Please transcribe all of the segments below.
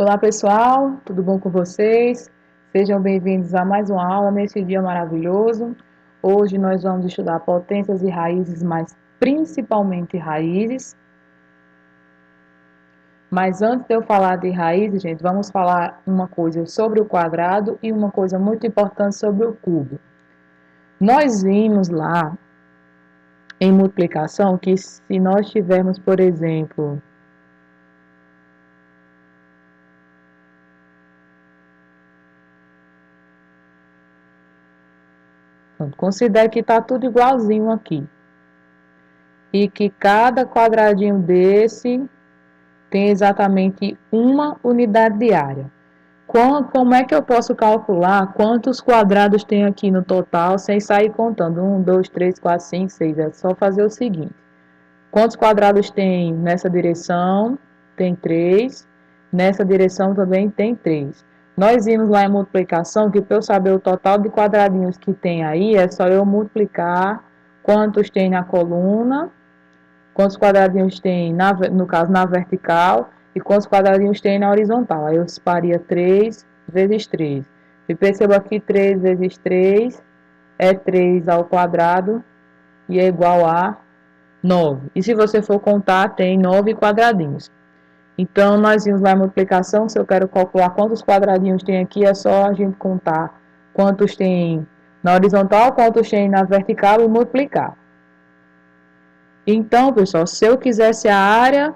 Olá pessoal, tudo bom com vocês? Sejam bem-vindos a mais uma aula nesse dia maravilhoso. Hoje nós vamos estudar potências e raízes, mas principalmente raízes. Mas antes de eu falar de raízes, gente, vamos falar uma coisa sobre o quadrado e uma coisa muito importante sobre o cubo. Nós vimos lá em multiplicação que se nós tivermos, por exemplo, considere que está tudo igualzinho aqui. E que cada quadradinho desse tem exatamente uma unidade de área. Como é que eu posso calcular quantos quadrados tem aqui no total, sem sair contando? 1, 2, 3, 4, 5, 6. É só fazer o seguinte. Quantos quadrados tem nessa direção? Tem 3. Nessa direção também tem 3. Nós vimos lá em multiplicação que para eu saber o total de quadradinhos que tem aí, é só eu multiplicar quantos tem na coluna, quantos quadradinhos tem, no caso, na vertical, e quantos quadradinhos tem na horizontal. Aí eu faria 3 vezes 3. E perceba aqui, 3 vezes 3 é 3 ao quadrado, e é igual a 9. E se você for contar, tem 9 quadradinhos. Então, nós vimos lá a multiplicação, se eu quero calcular quantos quadradinhos tem aqui, é só a gente contar quantos tem na horizontal, quantos tem na vertical e multiplicar. Então, pessoal, se eu quisesse a área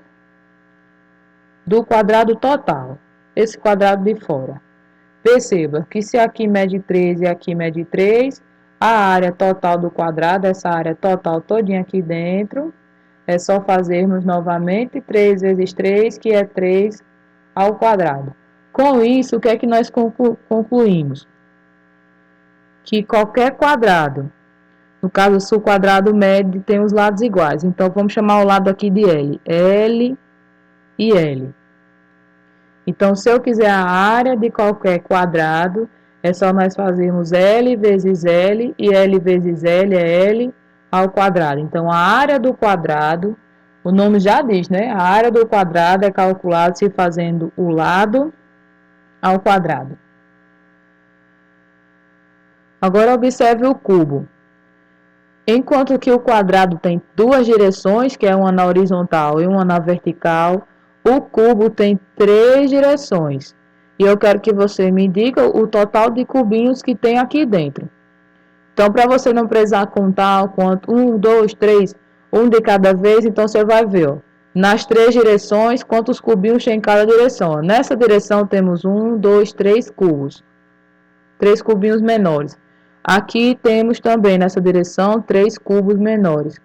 do quadrado total, esse quadrado de fora, perceba que se aqui mede 3 e aqui mede 3, a área total do quadrado, essa área total todinha aqui dentro, é só fazermos novamente 3 vezes 3, que é 3 ao quadrado. Com isso, o que é que nós concluímos? Que qualquer quadrado, no caso, se o quadrado mede, tem os lados iguais. Então, vamos chamar o lado aqui de L. L e L. Então, se eu quiser a área de qualquer quadrado, é só nós fazermos L vezes L, e L vezes L é L ao quadrado. Então, a área do quadrado, o nome já diz, né? A área do quadrado é calculada se fazendo o lado ao quadrado. Agora, observe o cubo. Enquanto que o quadrado tem duas direções, que é uma na horizontal e uma na vertical, o cubo tem 3 direções. E eu quero que você me diga o total de cubinhos que tem aqui dentro. Então, para você não precisar contar quanto, 1, 2, 3, um de cada vez, então você vai ver, ó, nas 3 direções, quantos cubinhos tem em cada direção. Nessa direção temos 1, 2, 3 cubos. 3 cubinhos menores. Aqui temos também nessa direção 3 cubos menores.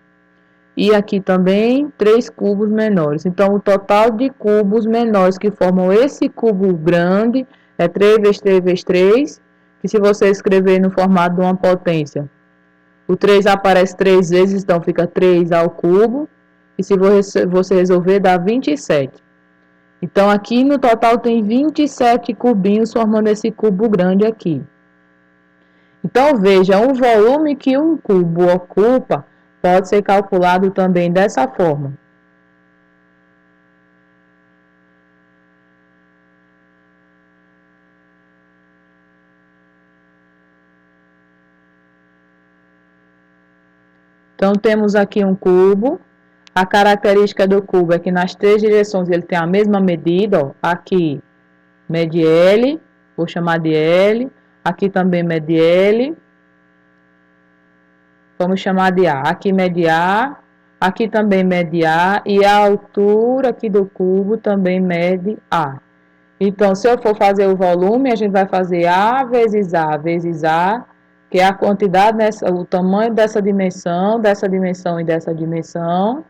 E aqui também 3 cubos menores. Então, o total de cubos menores que formam esse cubo grande é 3 vezes 3 vezes 3, que se você escrever no formato de uma potência, o 3 aparece 3 vezes, então fica 3 ao cubo. E se você resolver, dá 27. Então, aqui no total tem 27 cubinhos formando esse cubo grande aqui. Então, veja, o volume que um cubo ocupa pode ser calculado também dessa forma. Então, temos aqui um cubo. A característica do cubo é que nas 3 direções ele tem a mesma medida. Ó. Aqui mede L, vou chamar de L. Aqui também mede L. Vamos chamar de A. Aqui mede A. Aqui também mede A. E a altura aqui do cubo também mede A. Então, se eu for fazer o volume, a gente vai fazer A vezes A vezes A, que é a quantidade, o tamanho dessa dimensão e dessa dimensão,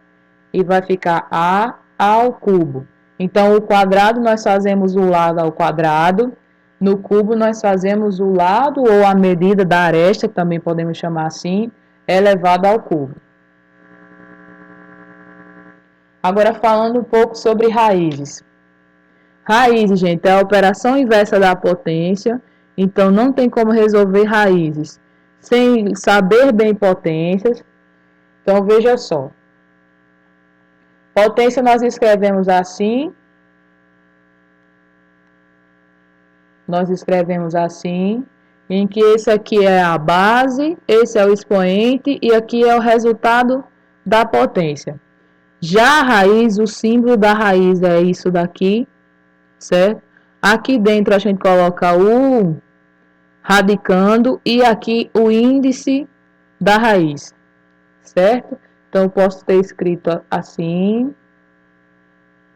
e vai ficar A ao cubo. Então, o quadrado nós fazemos o lado ao quadrado, no cubo nós fazemos o lado ou a medida da aresta, que também podemos chamar assim, elevado ao cubo. Agora, falando um pouco sobre raízes. Raízes, gente, é a operação inversa da potência, então não tem como resolver raízes sem saber bem potências. Então, veja só. Potência nós escrevemos assim, nós escrevemos assim, em que esse aqui é a base, esse é o expoente e aqui é o resultado da potência. Já a raiz, o símbolo da raiz é isso daqui, certo? Aqui dentro a gente coloca o radicando e aqui o índice da raiz, certo? Então, eu posso ter escrito assim,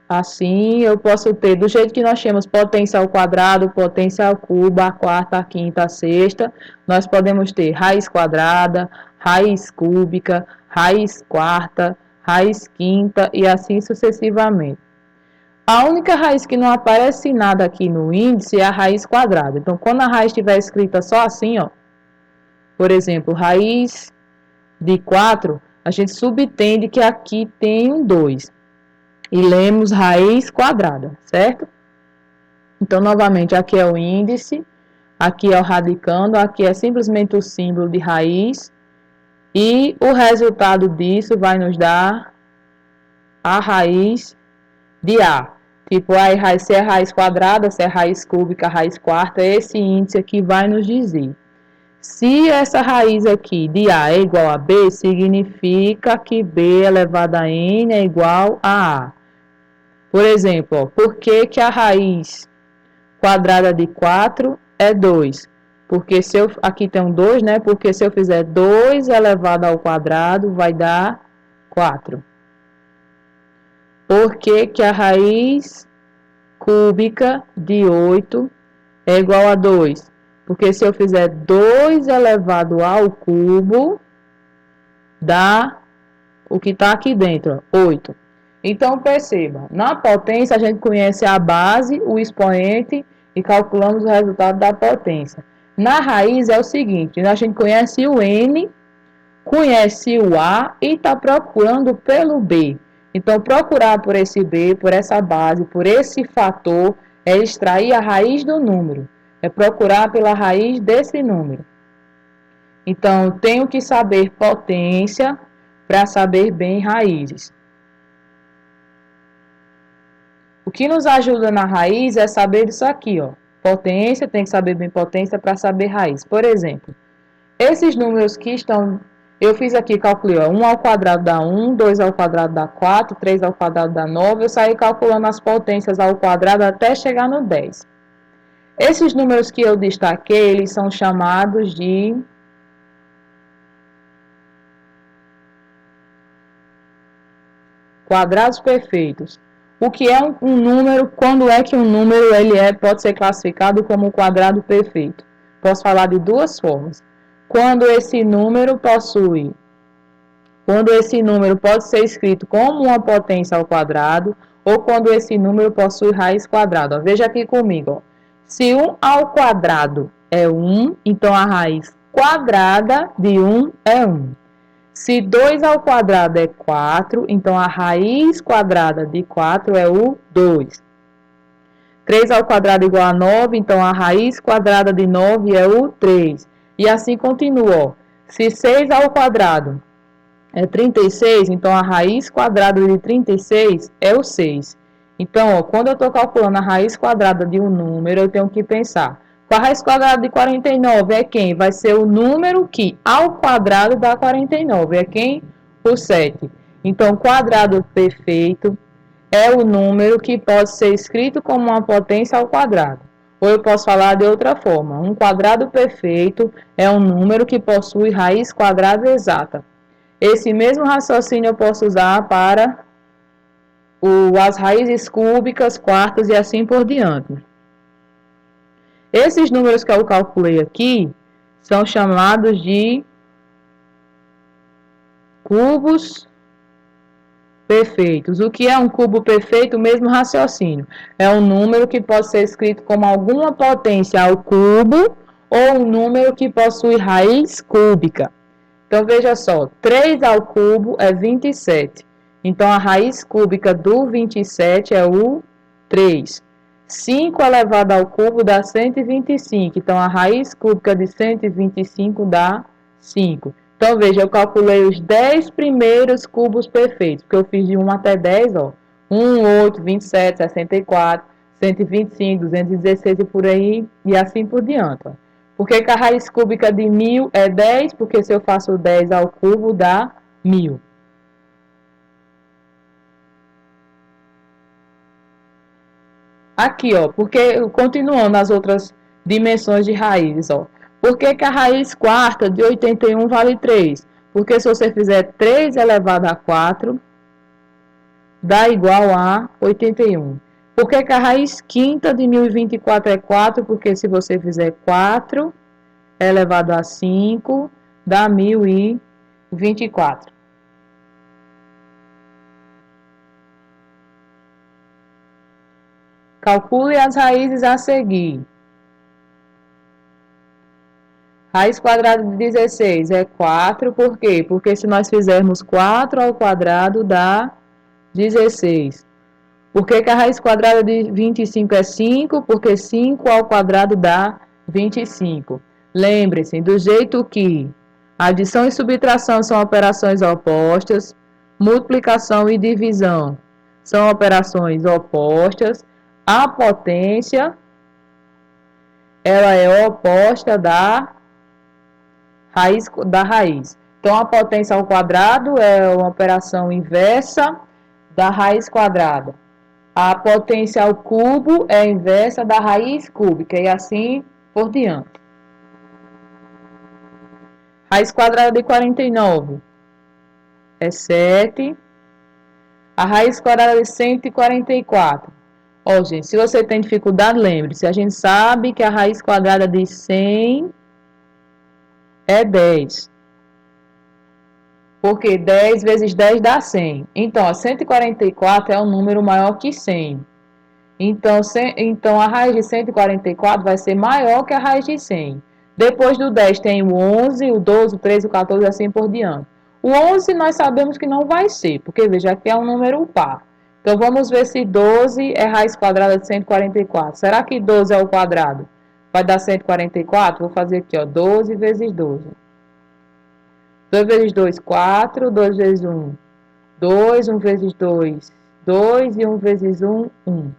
assim, eu posso ter, do jeito que nós temos potência ao quadrado, potência ao cubo, a quarta, a quinta, a sexta, nós podemos ter raiz quadrada, raiz cúbica, raiz quarta, raiz quinta e assim sucessivamente. A única raiz que não aparece nada aqui no índice é a raiz quadrada. Então, quando a raiz estiver escrita só assim, ó, por exemplo, raiz de 4, a gente subentende que aqui tem um 2. E lemos raiz quadrada, certo? Então, novamente, aqui é o índice, aqui é o radicando, aqui é simplesmente o símbolo de raiz. E o resultado disso vai nos dar a raiz de A. Tipo, se é raiz quadrada, se é raiz cúbica, raiz quarta, esse índice aqui vai nos dizer. Se essa raiz aqui de A é igual a B, significa que B elevado a N é igual a A. Por exemplo, ó, por que a raiz quadrada de 4 é 2? Porque se eu, aqui tem um 2, né? Porque se eu fizer 2 elevado ao quadrado, vai dar 4. Por que a raiz cúbica de 8 é igual a 2? Porque se eu fizer 2 elevado ao cubo, dá o que está aqui dentro, ó, 8. Então, perceba, na potência a gente conhece a base, o expoente e calculamos o resultado da potência. Na raiz é o seguinte, a gente conhece o N, conhece o A e está procurando pelo B. Então, procurar por esse B, por essa base, por esse fator, é extrair a raiz do número. É procurar pela raiz desse número. Então, tenho que saber potência para saber bem raízes. O que nos ajuda na raiz é saber isso aqui, ó. Potência, tem que saber bem potência para saber raiz. Por exemplo, esses números que estão... Eu fiz aqui, calculei, ó, 1 ao quadrado dá 1, 2 ao quadrado dá 4, 3 ao quadrado dá 9. Eu saí calculando as potências ao quadrado até chegar no 10. Esses números que eu destaquei, eles são chamados de quadrados perfeitos. O que é um número, quando é que um número pode ser classificado como quadrado perfeito? Posso falar de duas formas. Quando esse número pode ser escrito como uma potência ao quadrado, ou quando esse número possui raiz quadrada. Veja aqui comigo, ó. Se 1 ao quadrado é 1, então a raiz quadrada de 1 é 1. Se 2 ao quadrado é 4, então a raiz quadrada de 4 é o 2. 3 ao quadrado igual a 9, então a raiz quadrada de 9 é o 3. E assim continua, ó. Se 6 ao quadrado é 36, então a raiz quadrada de 36 é o 6. Então, ó, quando eu estou calculando a raiz quadrada de um número, eu tenho que pensar, a raiz quadrada de 49 é quem? Vai ser o número que ao quadrado dá 49. É quem? O 7. Então, quadrado perfeito é o número que pode ser escrito como uma potência ao quadrado. Ou eu posso falar de outra forma. Um quadrado perfeito é um número que possui raiz quadrada exata. Esse mesmo raciocínio eu posso usar para as raízes cúbicas, quartas e assim por diante. Esses números que eu calculei aqui são chamados de cubos perfeitos. O que é um cubo perfeito? O mesmo raciocínio. É um número que pode ser escrito como alguma potência ao cubo ou um número que possui raiz cúbica. Então, veja só, 3 ao cubo é 27. Então, a raiz cúbica do 27 é o 3. 5 elevado ao cubo dá 125. Então, a raiz cúbica de 125 dá 5. Então, veja, eu calculei os 10 primeiros cubos perfeitos, porque eu fiz de 1 até 10, ó. 1, 8, 27, 64, 125, 216 e por aí, e assim por diante. Ó. Por que a raiz cúbica de 1000 é 10? Porque se eu faço 10 ao cubo, dá 1000. Aqui, ó, porque continuando as outras dimensões de raízes, ó. Por que a raiz quarta de 81 vale 3? Porque se você fizer 3 elevado a 4, dá igual a 81. Por que a raiz quinta de 1024 é 4? Porque se você fizer 4 elevado a 5, dá 1024. Calcule as raízes a seguir. Raiz quadrada de 16 é 4, por quê? Porque se nós fizermos 4 ao quadrado dá 16. Por que a raiz quadrada de 25 é 5? Porque 5 ao quadrado dá 25. Lembre-se, do jeito que adição e subtração são operações opostas, multiplicação e divisão são operações opostas, a potência ela é oposta da raiz. Então, a potência ao quadrado é uma operação inversa da raiz quadrada. A potência ao cubo é a inversa da raiz cúbica e assim por diante. Raiz quadrada de 49 é 7. A raiz quadrada de 144. Ó, gente, se você tem dificuldade, lembre-se, a gente sabe que a raiz quadrada de 100 é 10. Porque 10 vezes 10 dá 100. Então, a 144 é um número maior que 100. Então, a raiz de 144 vai ser maior que a raiz de 100. Depois do 10 tem o 11, o 12, o 13, o 14 e assim por diante. O 11 nós sabemos que não vai ser, porque veja, aqui é um número par. Então, vamos ver se 12 é raiz quadrada de 144. Será que 12 ao quadrado vai dar 144? Vou fazer aqui, ó, 12 vezes 12. 2 vezes 2, 4. 2 vezes 1, 2. 1 vezes 2, 2. E 1 vezes 1, 1.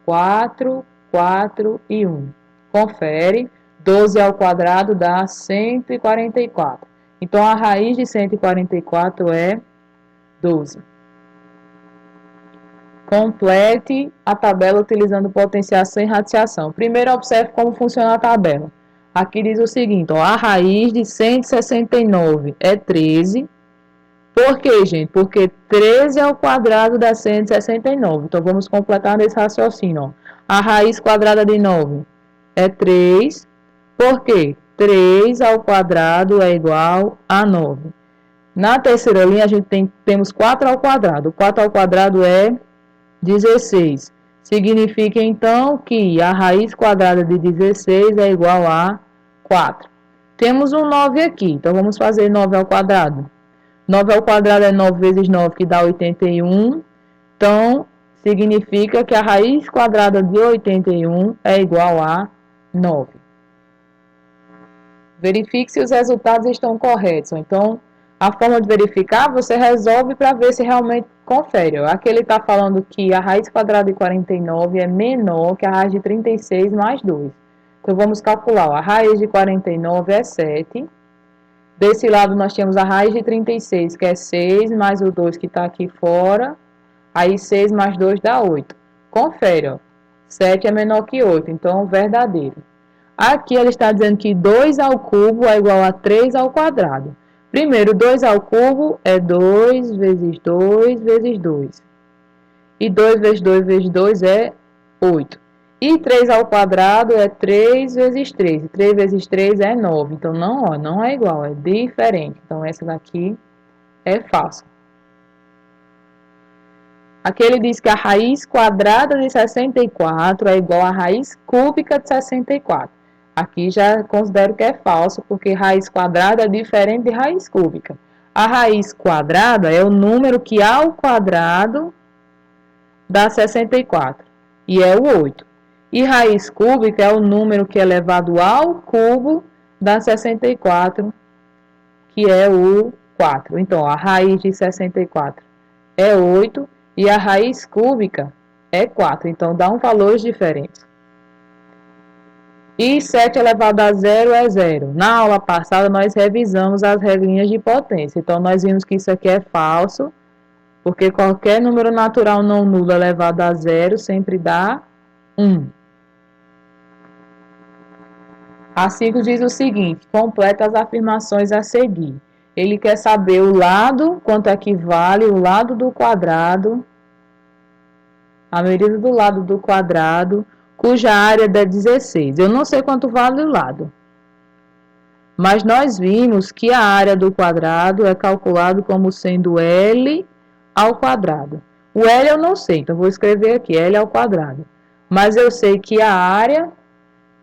4, 4 e 1. Confere. 12 ao quadrado dá 144. Então, a raiz de 144 é 12. Complete a tabela utilizando potenciação e radiação. Primeiro, observe como funciona a tabela. Aqui diz o seguinte, ó, a raiz de 169 é 13. Por quê, gente? Porque 13 ao quadrado dá 169. Então, vamos completar nesse raciocínio. Ó. A raiz quadrada de 9 é 3. Por quê? 3 ao quadrado é igual a 9. Na terceira linha, a gente temos 4 ao quadrado. 4 ao quadrado é 16. Significa, então, que a raiz quadrada de 16 é igual a 4. Temos um 9 aqui. Então, vamos fazer 9 ao quadrado. 9 ao quadrado é 9 vezes 9, que dá 81. Então, significa que a raiz quadrada de 81 é igual a 9. Verifique se os resultados estão corretos. Então, a forma de verificar, você resolve para ver se realmente confere. Aqui ele está falando que a raiz quadrada de 49 é menor que a raiz de 36 mais 2. Então, vamos calcular. A raiz de 49 é 7. Desse lado, nós temos a raiz de 36, que é 6, mais o 2 que está aqui fora. Aí, 6 mais 2 dá 8. Confere, ó. 7 é menor que 8, então, verdadeiro. Aqui, ele está dizendo que 2 ao cubo é igual a 3 ao quadrado. Primeiro, 2 ao cubo é 2 vezes 2 vezes 2. E 2 vezes 2 vezes 2 é 8. E 3 ao quadrado é 3 vezes 3. E 3 vezes 3 é 9. Então, não é igual, é diferente. Então, essa daqui é falsa. Aqui ele diz que a raiz quadrada de 64 é igual à raiz cúbica de 64. Aqui já considero que é falso, porque raiz quadrada é diferente de raiz cúbica. A raiz quadrada é o número que ao quadrado dá 64, e é o 8. E raiz cúbica é o número que elevado ao cubo dá 64, que é o 4. Então, a raiz de 64 é 8 e a raiz cúbica é 4. Então, dá um valor diferente. E 7 elevado a 0 é 0. Na aula passada, nós revisamos as regrinhas de potência. Então, nós vimos que isso aqui é falso, porque qualquer número natural não nulo elevado a 0 sempre dá 1. A 5 diz o seguinte: completa as afirmações a seguir. Ele quer saber o lado, quanto equivale o lado do quadrado, a medida do lado do quadrado, cuja área é 16. Eu não sei quanto vale o lado, mas nós vimos que a área do quadrado é calculado como sendo L ao quadrado. O L eu não sei, então vou escrever aqui, L ao quadrado. Mas eu sei que a área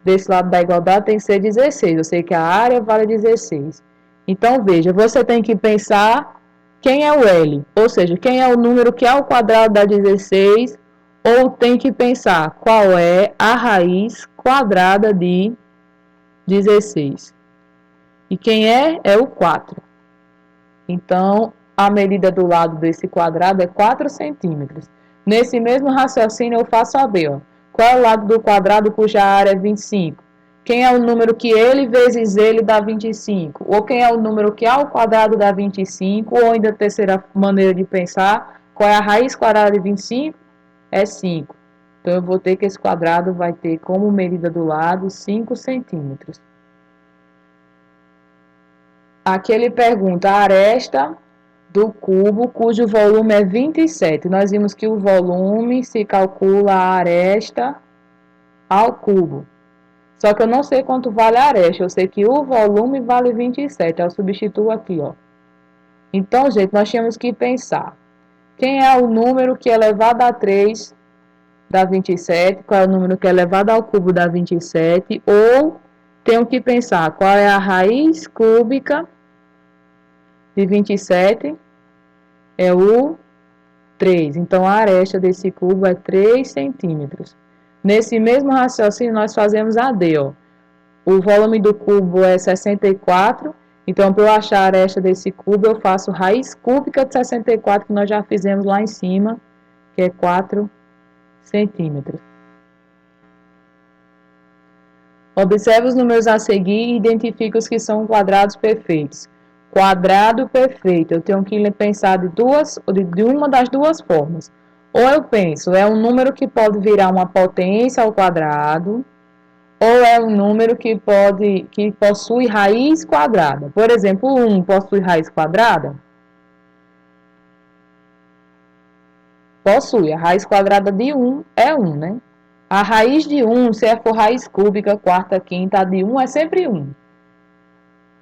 desse lado da igualdade tem que ser 16. Eu sei que a área vale 16. Então, veja, você tem que pensar quem é o L, ou seja, quem é o número que ao quadrado dá 16, ou tem que pensar qual é a raiz quadrada de 16. E quem é o 4. Então, a medida do lado desse quadrado é 4 centímetros. Nesse mesmo raciocínio, eu faço a B. Ó. Qual é o lado do quadrado cuja área é 25? Quem é o número que ele vezes ele dá 25? Ou quem é o número que ao quadrado dá 25? Ou ainda a terceira maneira de pensar, qual é a raiz quadrada de 25? É 5. Então, eu vou ter que esse quadrado vai ter como medida do lado 5 centímetros. Aqui ele pergunta a aresta do cubo cujo volume é 27. Nós vimos que o volume se calcula a aresta ao cubo. Só que eu não sei quanto vale a aresta, eu sei que o volume vale 27. Eu substituo aqui, ó. Então, gente, nós tínhamos que pensar. Quem é o número que é elevado a 3 dá 27? Qual é o número que é elevado ao cubo dá 27? Ou tenho que pensar qual é a raiz cúbica de 27? É o 3. Então, a aresta desse cubo é 3 centímetros. Nesse mesmo raciocínio, nós fazemos a D. Ó. O volume do cubo é 64. Então, para eu achar a aresta desse cubo, eu faço raiz cúbica de 64, que nós já fizemos lá em cima, que é 4 centímetros. Observe os números a seguir e identifique os que são quadrados perfeitos. Quadrado perfeito, eu tenho que pensar de uma das duas formas. Ou eu penso, é um número que pode virar uma potência ao quadrado, ou é um número que possui raiz quadrada. Por exemplo, 1 possui raiz quadrada? Possui. A raiz quadrada de 1 é 1, né? A raiz de 1, se for raiz cúbica, quarta, quinta, a de 1 é sempre 1.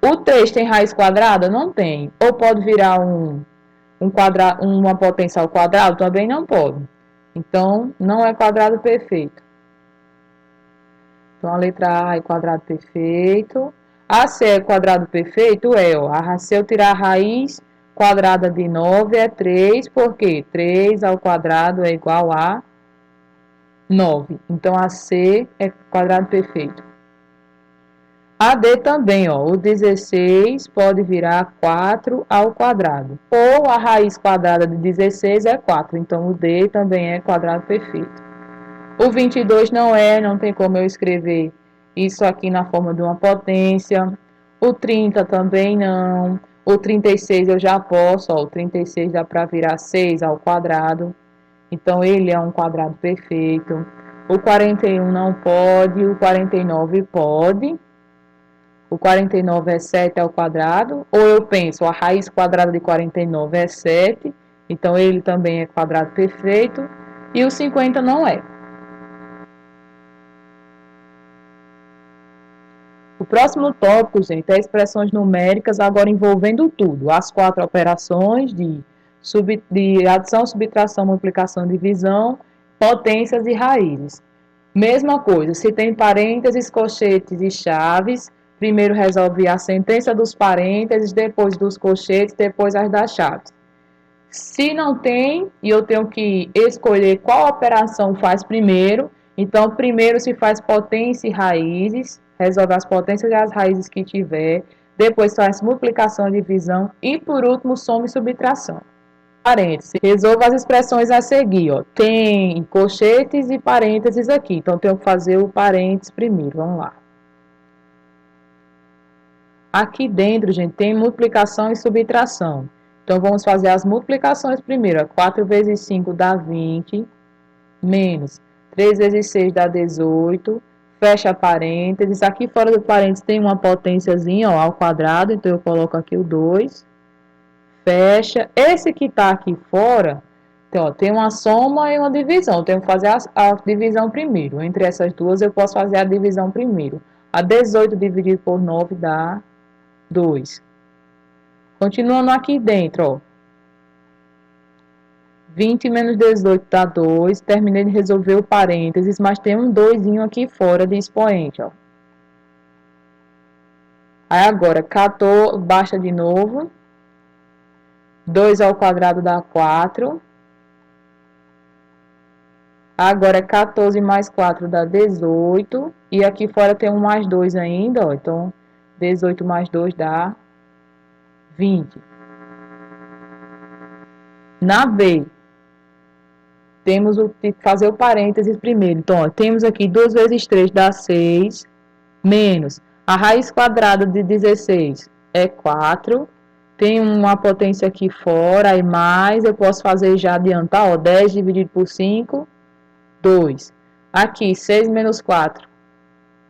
O 3 tem raiz quadrada? Não tem. Ou pode virar uma potência ao quadrado? Também não pode. Então, não é quadrado perfeito. Então, a letra A é quadrado perfeito. A C é quadrado perfeito? É, ó. Se eu tirar a raiz quadrada de 9 é 3, porque 3 ao quadrado é igual a 9. Então, a C é quadrado perfeito. A D também, ó, o 16 pode virar 4 ao quadrado. Ou a raiz quadrada de 16 é 4, então o D também é quadrado perfeito. O 22 não tem como eu escrever isso aqui na forma de uma potência. O 30 também não. O 36 eu já posso, ó, o 36 dá para virar 6 ao quadrado. Então, ele é um quadrado perfeito. O 41 não pode, o 49 pode. O 49 é 7 ao quadrado, ou eu penso, a raiz quadrada de 49 é 7, então ele também é quadrado perfeito, e o 50 não é. O próximo tópico, gente, é expressões numéricas, agora envolvendo tudo, as 4 operações de adição, subtração, multiplicação, divisão, potências e raízes. Mesma coisa, se tem parênteses, colchetes e chaves, primeiro resolve a sentença dos parênteses, depois dos colchetes, depois as das chaves. Se não tem, e eu tenho que escolher qual operação faz primeiro, então primeiro se faz potência e raízes, resolve as potências e as raízes que tiver, depois faz multiplicação e divisão, e por último soma e subtração. parênteses. Resolva as expressões a seguir, ó. Tem colchetes e parênteses aqui. Então, tenho que fazer o parênteses primeiro. Vamos lá. Aqui dentro, gente, tem multiplicação e subtração. Então, vamos fazer as multiplicações primeiro. 4 vezes 5 dá 20, menos 3 vezes 6 dá 18, fecha parênteses. Aqui fora do parênteses tem uma potênciazinha, ó, ao quadrado, então eu coloco aqui o 2. Fecha. Esse que está aqui fora, então, ó, tem uma soma e uma divisão. Eu tenho que fazer a divisão primeiro. Entre essas duas, eu posso fazer a divisão primeiro. A 18 dividido por 9 dá 2. Continuando aqui dentro, ó. 20 menos 18 dá 2. Terminei de resolver o parênteses, mas tem um 2 aqui fora de expoente, ó. Aí agora, 14, baixa de novo. 2 ao quadrado dá 4. Agora, 14 mais 4 dá 18. E aqui fora tem um mais 2 ainda, ó. Então, 18 mais 2 dá 20. Na B, temos que fazer o parênteses primeiro. Então, ó, temos aqui 2 vezes 3 dá 6, menos a raiz quadrada de 16 é 4. Tem uma potência aqui fora, aí mais, eu posso fazer já adiantar, ó, 10 dividido por 5, 2. Aqui, 6 menos 4,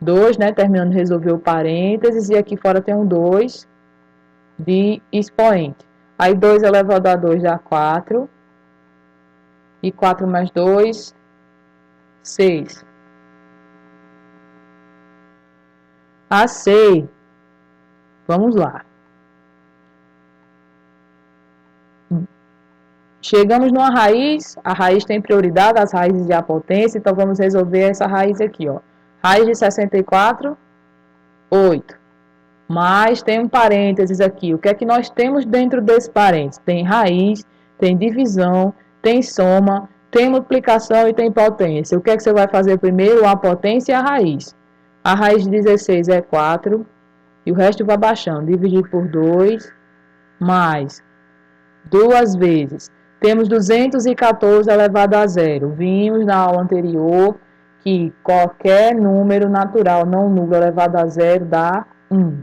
2, né, terminando de resolver o parênteses, e aqui fora tem um 2 de expoente. Aí, 2 elevado a 2 dá 4, e 4 mais 2, 6. A C, vamos lá. Chegamos numa raiz, a raiz tem prioridade, as raízes de apotência, então vamos resolver essa raiz aqui, ó. Raiz de 64, 8. Mas tem um parênteses aqui. O que é que nós temos dentro desse parênteses? Tem raiz, tem divisão, tem soma, tem multiplicação e tem potência. O que é que você vai fazer primeiro? A potência e a raiz. A raiz de 16 é 4, e o resto vai baixando. Dividir por 2, mais 2 vezes. Temos 214 elevado a zero. Vimos na aula anterior que qualquer número natural não nulo elevado a zero dá 1.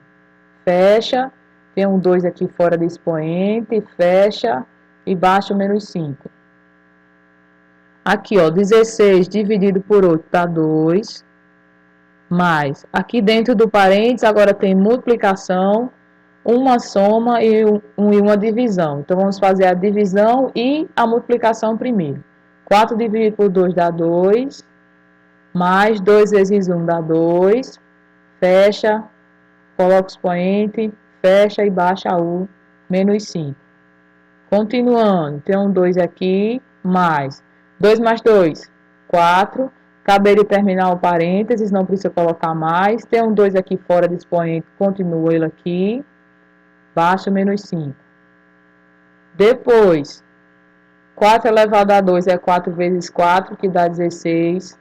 Fecha, tem um 2 aqui fora do expoente, fecha e baixa o menos 5. Aqui, ó, 16 dividido por 8 dá 2, mais, aqui dentro do parênteses agora tem multiplicação, uma soma e uma divisão. Então, vamos fazer a divisão e a multiplicação primeiro. 4 dividido por 2 dá 2, mais 2 vezes 1 dá 2, fecha, coloca o expoente, fecha e baixa o menos 5. Continuando, tem um 2 aqui, mais 2 mais 2, 4. Acabei de terminar o parênteses, não precisa colocar mais. Tem um 2 aqui fora de expoente, continua ele aqui, baixa menos 5. Depois, 4 elevado a 2 é 4 vezes 4, que dá 16.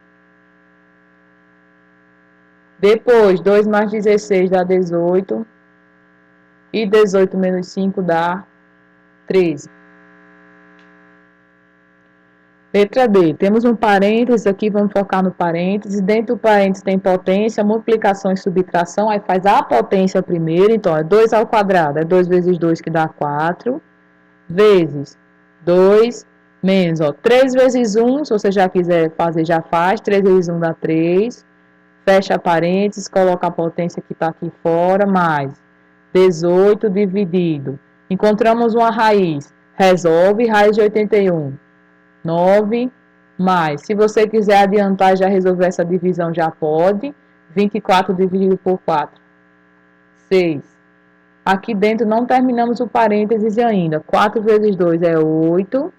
Depois, 2 mais 16 dá 18. E 18 menos 5 dá 13. Letra D, temos um parênteses aqui, vamos focar no parênteses. Dentro do parênteses tem potência, multiplicação e subtração. Aí faz a potência primeiro, então é 2 ao quadrado, é 2 vezes 2 que dá 4. Vezes 2, menos, ó, 3 vezes 1, se você já quiser fazer, já faz. 3 vezes 1 dá 3. Fecha parênteses, coloca a potência que está aqui fora, mais 18 dividido. Encontramos uma raiz, resolve, raiz de 81. 9, mais, se você quiser adiantar e já resolver essa divisão, já pode. 24 dividido por 4, 6. Aqui dentro não terminamos o parênteses ainda. 4 vezes 2 é 8.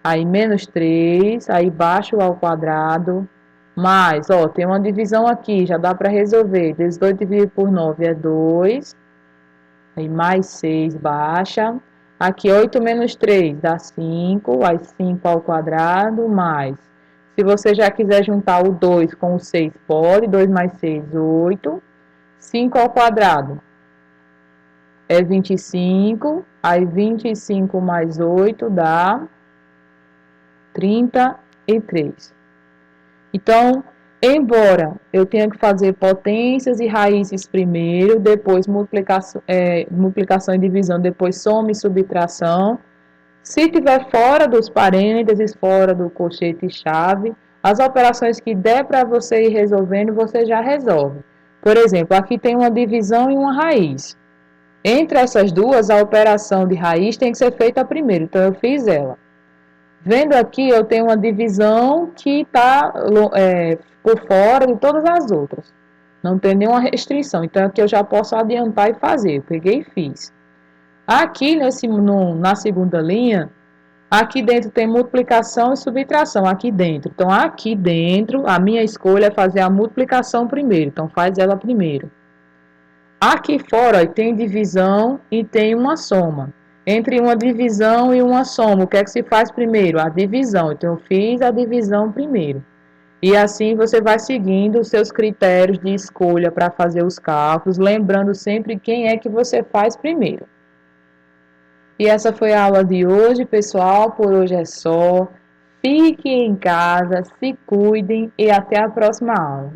Aí, menos 3. Aí, baixo ao quadrado. Mais, ó, tem uma divisão aqui, já dá para resolver. 18 dividido por 9 é 2. Aí, mais 6, baixa. Aqui, 8 menos 3 dá 5. Aí, 5 ao quadrado, mais. Se você já quiser juntar o 2 com o 6, pode. 2 mais 6, 8. 5 ao quadrado é 25, Aí 25 mais 8 dá 33. Então, embora eu tenha que fazer potências e raízes primeiro, depois multiplicação e divisão, depois soma e subtração. Se tiver fora dos parênteses, fora do colchete e chave, as operações que der para você ir resolvendo, você já resolve. Por exemplo, aqui tem uma divisão e uma raiz. Entre essas duas, a operação de raiz tem que ser feita primeiro, então eu fiz ela. Vendo aqui, eu tenho uma divisão que está por fora de todas as outras. Não tem nenhuma restrição, então aqui eu já posso adiantar e fazer. Eu peguei e fiz. Aqui na segunda linha, aqui dentro tem multiplicação e subtração, aqui dentro. Então, aqui dentro, a minha escolha é fazer a multiplicação primeiro. Então, faz ela primeiro. Aqui fora, ó, tem divisão e tem uma soma. Entre uma divisão e uma soma, o que é que se faz primeiro? A divisão. Então, eu fiz a divisão primeiro. E assim você vai seguindo os seus critérios de escolha para fazer os cálculos, lembrando sempre quem é que você faz primeiro. E essa foi a aula de hoje, pessoal. Por hoje é só. Fiquem em casa, se cuidem e até a próxima aula.